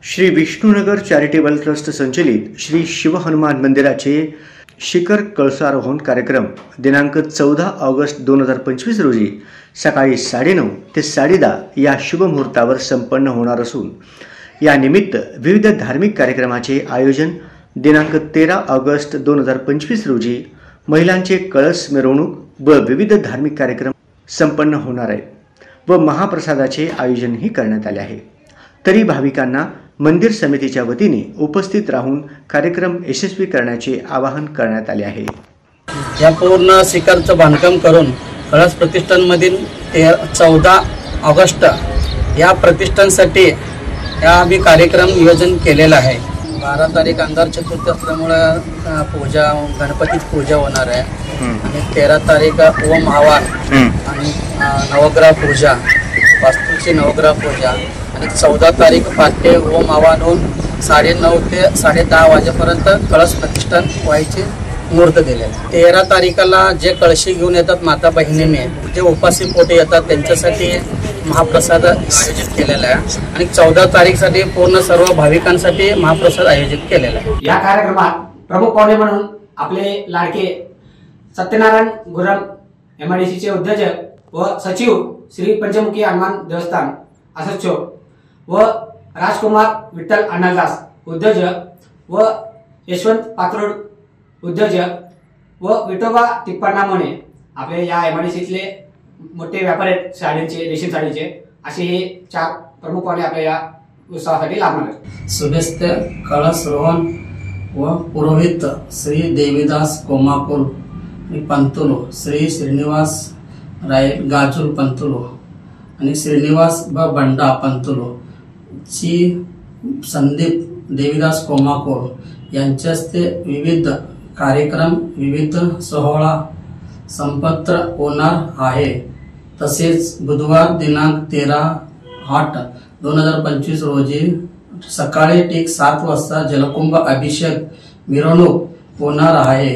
Shri Vishnunagar charitable trust संचलित श्री शिव हनुमान मंदिराचे शिखर कळसारोहण कार्यक्रम दिनांक 14 ऑगस्ट 2025 रोजी सकाळी 9:30 ते 10:30 या शुभ मुहूर्तावर संपन्न होणार असून या निमित्त विविध धार्मिक कार्यक्रमाचे आयोजन दिनांक 13 ऑगस्ट 2025 रोजी महिलांचे कळस मिरवणूक व विविध धार्मिक कार्यक्रम संपन्न होणार आहे व महाप्रसादाचे आयोजनही करण्यात आले आहे। तरी भाविकांना मंदिर समितीच्या वतीने उपस्थित राहून कार्यक्रम यशस्वी करण्याचे आवाहन करण्यात आले आहे। या पूर्ण शिखरचं बांधकाम करून कळस प्रतिष्ठानमधील 14 ऑगस्ट या प्रतिष्ठानसाठी आम्ही कार्यक्रम नियोजन केलेला आहे। 12 तारीख अंगार चतुर्थी असल्यामुळे पूजा गणपतीची पूजा होणार आहे आणि 13 तारीख ओम आवाहन आणि नवग्रह पूजा वास्तूची नवग्रह पूजा आणि 14 तारीख पहाटे ओम आवाहन होऊन 9:30 ते 10:30 वाजेपर्यंत कळस प्रतिष्ठान व्हायचे मुहूर्त दिले। 13 तारीखाला जे कळशी घेऊन येतात माता बहिणीने जे उपासी पोटे येतात त्यांच्यासाठी महाप्रसाद आयोजित केलेला आहे आणि 14 तारीखसाठी पूर्ण सर्व भाविकांसाठी महाप्रसाद आयोजित केलेला आहे। या कार्यक्रमात प्रमुख पाहुणे म्हणून आपले लाडके सत्यनारायण गुरम MIDCचे उद्योजक व सचिव श्री पंचमुखी हनुमान देवस्थान असोच्यो व राजकुमार विठ्ठल अण्णादास उद्योजक व यशवंत पात्रोड उद्योजक व विठोबा तिप्पण्णा मोने आपले या MIDCतले मोठे व्यापारी आहेत साडींचे रेशीम साडीचे असे हे 4 प्रमुख पाहुणे आपल्या या उत्सवासाठी लागणार आहेत। सुबेस्त कळस रोहन व पुरोहित श्री देवीदास कोमाकुल पंतुलो श्री श्रीनिवास राय गाजुल पंतुलो आणि श्रीनिवास बंडा पंतुलो ची संदीप देवीदास कोमाकुल यांच्या हस्ते विविध कार्यक्रम विविध सोहळा संपन्न होणार आहे। तसेच बुधवार दिनांक 13/8/2025 रोजी सकाळी ठीक 7 वाजता जलकुंभ अभिषेक मिरवणूक होणार आहे।